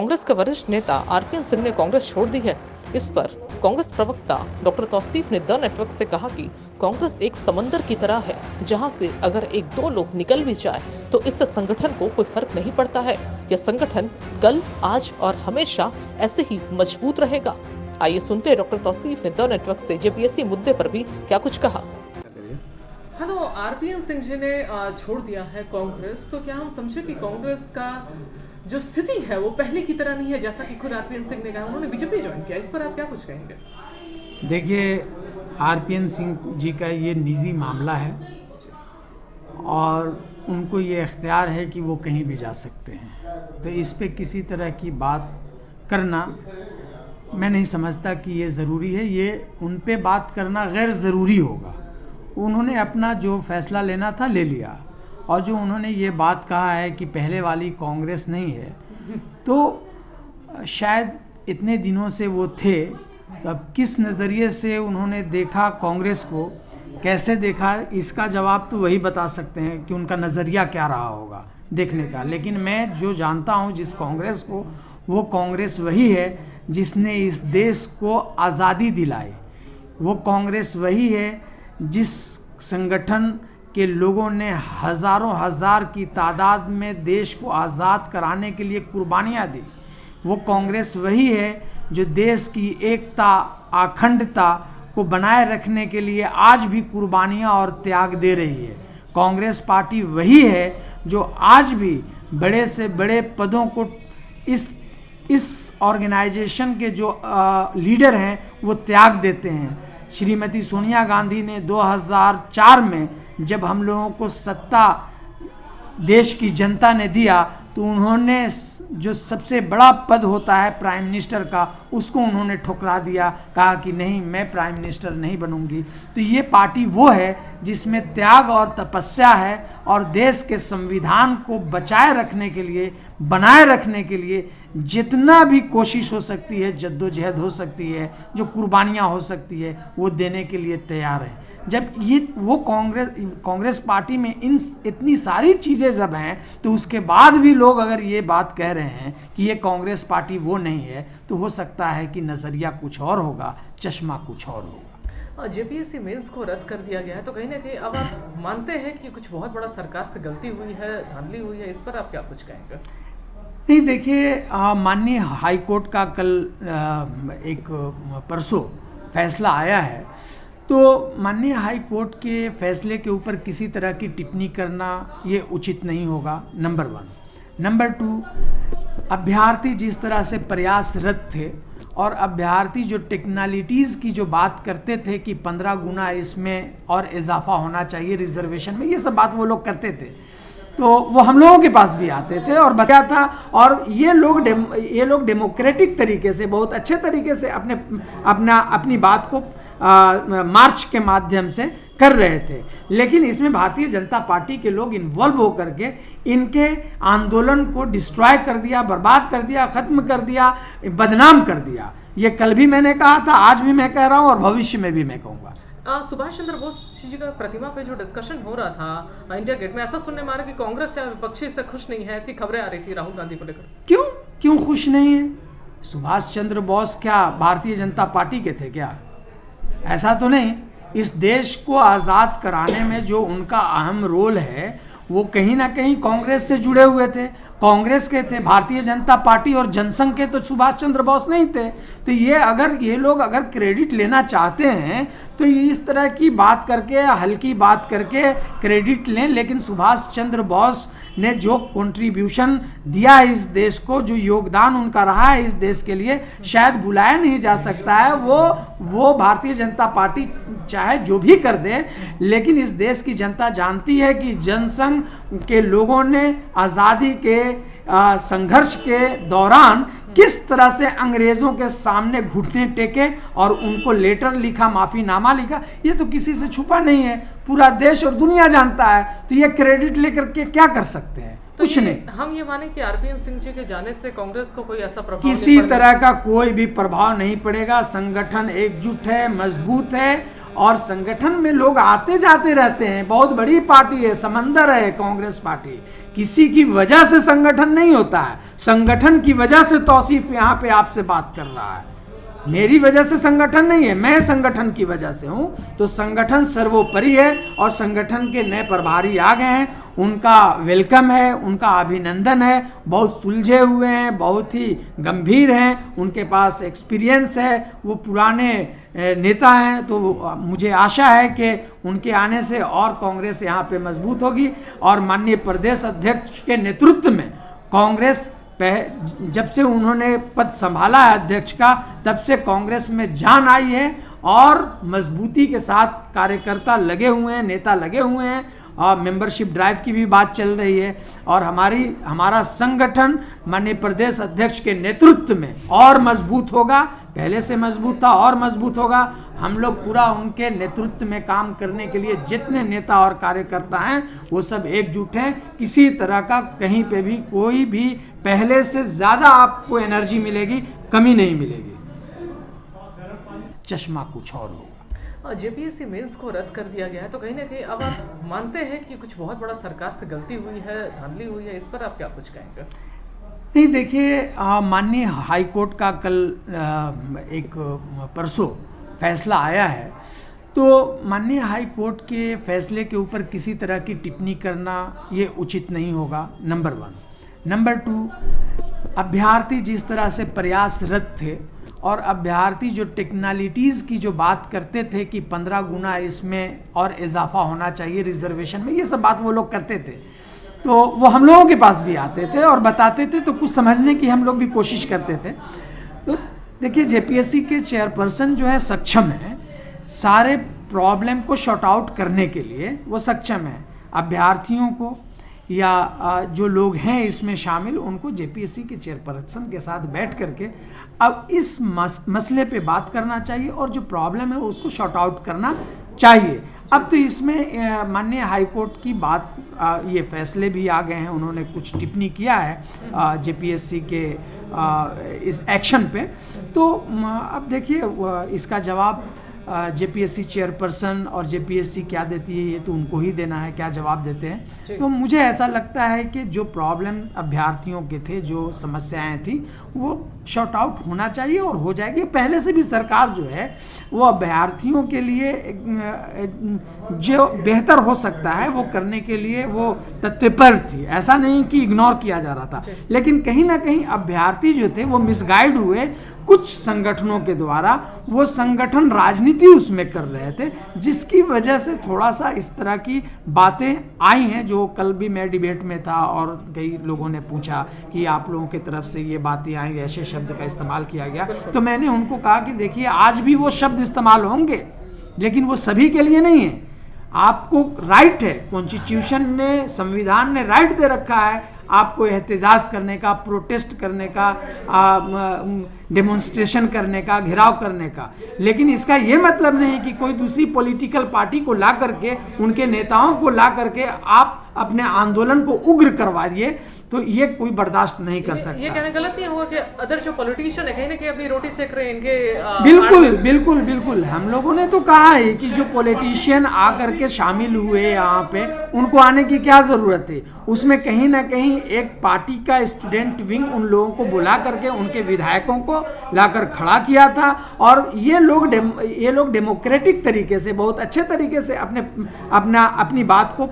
कांग्रेस के वरिष्ठ नेता आरपीएन सिंह ने कांग्रेस छोड़ दी है। इस पर कांग्रेस प्रवक्ता डॉक्टर तौसीफ ने द नेटवर्क से कहा कि कांग्रेस एक समंदर की तरह है, जहां से अगर एक दो लोग निकल भी जाए तो इससे संगठन को कोई फर्क नहीं पड़ता है। यह संगठन कल, आज और हमेशा ऐसे ही मजबूत रहेगा। आइए सुनते हैं डॉक्टर तौसीफ ने द नेटवर्क से जेपीएससी मुद्दे पर भी क्या कुछ कहा। हेलो, आरपीएन सिंह जी ने छोड़ दिया है कांग्रेस, तो क्या हम समझे कि कांग्रेस का जो स्थिति है वो पहले की तरह नहीं है, जैसा कि खुद आरपीएन सिंह ने कहा उन्होंने बीजेपी ज्वाइन किया। इस पर आप क्या कुछ कहेंगे? देखिए, आरपीएन सिंह जी का ये निजी मामला है और उनको ये इख्तियार है कि वो कहीं भी जा सकते हैं, तो इस पे किसी तरह की बात करना मैं नहीं समझता कि ये ज़रूरी है। ये उन पे बात करना गैर ज़रूरी होगा। उन्होंने अपना जो फ़ैसला लेना था ले लिया, और जो उन्होंने ये बात कहा है कि पहले वाली कांग्रेस नहीं है, तो शायद इतने दिनों से वो थे, तब किस नज़रिए से उन्होंने देखा कांग्रेस को, कैसे देखा, इसका जवाब तो वही बता सकते हैं कि उनका नज़रिया क्या रहा होगा देखने का। लेकिन मैं जो जानता हूँ जिस कांग्रेस को, वो कांग्रेस वही है जिसने इस देश को आज़ादी दिलाई। वो कांग्रेस वही है जिस संगठन के लोगों ने हज़ारों हज़ार की तादाद में देश को आज़ाद कराने के लिए कुर्बानियाँ दी। वो कांग्रेस वही है जो देश की एकता, अखंडता को बनाए रखने के लिए आज भी कुर्बानियाँ और त्याग दे रही है। कांग्रेस पार्टी वही है जो आज भी बड़े से बड़े पदों को इस ऑर्गेनाइजेशन के जो लीडर हैं वो त्याग देते हैं। श्रीमती सोनिया गांधी ने 2004 में जब हम लोगों को सत्ता देश की जनता ने दिया, तो उन्होंने जो सबसे बड़ा पद होता है प्राइम मिनिस्टर का, उसको उन्होंने ठुकरा दिया, कहा कि नहीं, मैं प्राइम मिनिस्टर नहीं बनूंगी। तो ये पार्टी वो है जिसमें त्याग और तपस्या है, और देश के संविधान को बचाए रखने के लिए, बनाए रखने के लिए जितना भी कोशिश हो सकती है, जद्दोजहद हो सकती है, जो कुर्बानियाँ हो सकती है, वो देने के लिए तैयार है। जब ये वो कांग्रेस पार्टी में इतनी सारी चीज़ें जब हैं, तो उसके बाद भी लोग अगर ये बात कह रहे हैं कि ये कांग्रेस पार्टी वो नहीं है, तो हो सकता है कि नज़रिया कुछ और होगा, चश्मा कुछ और होगा। जेपीएससी मेंस को रद्द कर दिया गया है, तो कहीं ना कहीं अब आप मानते हैं कि कुछ बहुत बड़ा सरकार से गलती हुई है, धांधली हुई है। इस पर आप क्या कुछ कहेंगे? नहीं, देखिए, माननीय हाई कोर्ट का कल एक परसों फैसला आया है, तो माननीय हाई कोर्ट के फैसले के ऊपर किसी तरह की टिप्पणी करना ये उचित नहीं होगा, नंबर 1। नंबर 2, अभ्यर्थी जिस तरह से प्रयासरत थे और अभ्यर्थी जो टेक्निकलिटीज़ की जो बात करते थे कि 15 गुना इसमें और इजाफा होना चाहिए रिजर्वेशन में, ये सब बात वो लोग करते थे, तो वो हम लोगों के पास भी आते थे और बताया था। और ये लोग डेमोक्रेटिक तरीके से, बहुत अच्छे तरीके से अपनी बात को मार्च के माध्यम से कर रहे थे। लेकिन इसमें भारतीय जनता पार्टी के लोग इन्वॉल्व होकर के इनके आंदोलन को डिस्ट्रॉय कर दिया, बर्बाद कर दिया, ख़त्म कर दिया, बदनाम कर दिया। ये कल भी मैंने कहा था, आज भी मैं कह रहा हूँ और भविष्य में भी मैं कहूँगा। सुभाष चंद्र बोस जी का प्रतिमा पे जो डिस्कशन हो रहा था इंडिया गेट में, ऐसा सुनने में आ रहा कि कांग्रेस या विपक्षी इससे खुश नहीं है, ऐसी खबरें आ रही थी राहुल गांधी को लेकर। क्यों खुश नहीं है? सुभाष चंद्र बोस क्या भारतीय जनता पार्टी के थे क्या? ऐसा तो नहीं। इस देश को आज़ाद कराने में जो उनका अहम रोल है, वो कहीं ना कहीं कांग्रेस से जुड़े हुए थे, कांग्रेस के थे। भारतीय जनता पार्टी और जनसंघ के तो सुभाष चंद्र बोस नहीं थे। तो ये लोग अगर क्रेडिट लेना चाहते हैं तो ये इस तरह की बात करके, हल्की बात करके क्रेडिट लें। लेकिन सुभाष चंद्र बोस ने जो कंट्रीब्यूशन दिया है इस देश को, जो योगदान उनका रहा है इस देश के लिए, शायद भुलाया नहीं जा सकता है। वो भारतीय जनता पार्टी चाहे जो भी कर दे, लेकिन इस देश की जनता जानती है कि जनसंघ के लोगों ने आज़ादी के संघर्ष के दौरान किस तरह से अंग्रेज़ों के सामने घुटने टेके और उनको लेटर लिखा, माफ़ीनामा लिखा। ये तो किसी से छुपा नहीं है, पूरा देश और दुनिया जानता है। तो ये क्रेडिट लेकर के क्या कर सकते हैं? तो कुछ नहीं। हम ये माने कि आरपीएन सिंह जी के जाने से कांग्रेस को कोई ऐसा प्रभाव किसी तरह का कोई भी प्रभाव नहीं पड़ेगा। संगठन एकजुट है, मजबूत है, और संगठन में लोग आते जाते रहते हैं। बहुत बड़ी पार्टी है, समंदर है कांग्रेस पार्टी। किसी की वजह से संगठन नहीं होता है, संगठन की वजह से तौसीफ यहाँ पे आपसे बात कर रहा है। मेरी वजह से संगठन नहीं है, मैं संगठन की वजह से हूँ। तो संगठन सर्वोपरि है और संगठन के नए प्रभारी आ गए हैं, उनका वेलकम है, उनका अभिनंदन है। बहुत सुलझे हुए हैं, बहुत ही गंभीर हैं, उनके पास एक्सपीरियंस है, वो पुराने नेता हैं। तो मुझे आशा है कि उनके आने से और कांग्रेस यहाँ पे मजबूत होगी और माननीय प्रदेश अध्यक्ष के नेतृत्व में कांग्रेस जब से उन्होंने पद संभाला है अध्यक्ष का, तब से कांग्रेस में जान आई है और मजबूती के साथ कार्यकर्ता लगे हुए हैं, नेता लगे हुए हैं और मेंबरशिप ड्राइव की भी बात चल रही है। और हमारा संगठन माननीय प्रदेश अध्यक्ष के नेतृत्व में और मजबूत होगा, पहले से मजबूत था और मजबूत होगा। हम लोग पूरा उनके नेतृत्व में काम करने के लिए जितने नेता और कार्यकर्ता हैं वो सब एकजुट हैं। किसी तरह का कहीं पे भी कोई भी पहले से ज़्यादा आपको एनर्जी मिलेगी, कमी नहीं मिलेगी। चश्मा कुछ और होगा। जेपीएससी मेंस को रद्द कर दिया गया है, तो कहीं ना कहीं अब आप मानते हैं कि कुछ बहुत बड़ा सरकार से गलती हुई है, धांधली हुई है, इस पर आप क्या कुछ कहेंगे? नहीं, देखिए, माननीय हाई कोर्ट का कल एक परसों फैसला आया है, तो माननीय हाई कोर्ट के फैसले के ऊपर किसी तरह की टिप्पणी करना ये उचित नहीं होगा, नंबर 1। नंबर 2, अभ्यर्थी जिस तरह से प्रयासरत थे और अभ्यर्थी जो टेक्निकलिटीज़ की जो बात करते थे कि 15 गुना इसमें और इजाफा होना चाहिए रिजर्वेशन में, ये सब बात वो लोग करते थे, तो वो हम लोगों के पास भी आते थे और बताते थे, तो कुछ समझने की हम लोग भी कोशिश करते थे। तो देखिए, जेपीएससी के चेयरपर्सन जो है सक्षम है, सारे प्रॉब्लम को शॉर्ट आउट करने के लिए वो सक्षम है। अभ्यर्थियों को या जो लोग हैं इसमें शामिल, उनको जेपीएससी के चेयरपर्सन के साथ बैठ करके अब इस मसले पे बात करना चाहिए और जो प्रॉब्लम है उसको शॉर्ट आउट करना चाहिए। अब तो इसमें माननीय हाई कोर्ट की बात, ये फैसले भी आ गए हैं, उन्होंने कुछ टिप्पणी किया है जेपीएससी के इस एक्शन पे। तो अब देखिए, इसका जवाब जेपीएससी चेयरपर्सन और जेपीएससी क्या देती है ये तो उनको ही देना है, क्या जवाब देते हैं। तो मुझे ऐसा लगता है कि जो प्रॉब्लम अभ्यर्थियों के थे, जो समस्याएं थी, वो शॉर्ट आउट होना चाहिए और हो जाएगी। पहले से भी सरकार जो है वो अभ्यर्थियों के लिए जो बेहतर हो सकता है वो करने के लिए वो तत्पर थी, ऐसा नहीं कि इग्नोर किया जा रहा था। लेकिन कहीं ना कहीं अभ्यर्थी जो थे वो मिसगाइड हुए कुछ संगठनों के द्वारा, वो संगठन राजनीति उसमें कर रहे थे, जिसकी वजह से थोड़ा सा इस तरह की बातें आई हैं। जो कल भी मैं डिबेट में था और कई लोगों ने पूछा कि आप लोगों की तरफ से ये बातें आई, ऐसे शब्द का इस्तेमाल किया गया, तो मैंने उनको कहा कि देखिए, आज भी वो शब्द इस्तेमाल होंगे, लेकिन वो सभी के लिए नहीं है। आपको राइट है, कॉन्स्टिट्यूशन ने, संविधान ने राइट दे रखा है आपको एहतजाज करने का, प्रोटेस्ट करने का, डेमोन्स्ट्रेशन करने का, घेराव करने का, लेकिन इसका ये मतलब नहीं कि कोई दूसरी पॉलिटिकल पार्टी को ला करके, उनके नेताओं को ला करके आप अपने आंदोलन को उग्र करवा दिए, तो ये कोई बर्दाश्त नहीं कर सकता। ये कहना गलत नहीं होगा कि अदर जो पॉलिटिशियन है कहीं ना कहीं अपनी रोटी सेक रहे हैं इनके? बिल्कुल बिल्कुल बिल्कुल, हम लोगों ने तो कहा है कि जो पॉलिटिशियन आकर के शामिल हुए यहाँ पे, उनको आने की क्या जरूरत है। उसमें कहीं ना कहीं एक पार्टी का स्टूडेंट विंग उन लोगों को बुला करके उनके विधायकों को लाकर खड़ा किया था, और ये लोग डेमोक्रेटिक तरीके से, बहुत अच्छे तरीके से अपनी बात को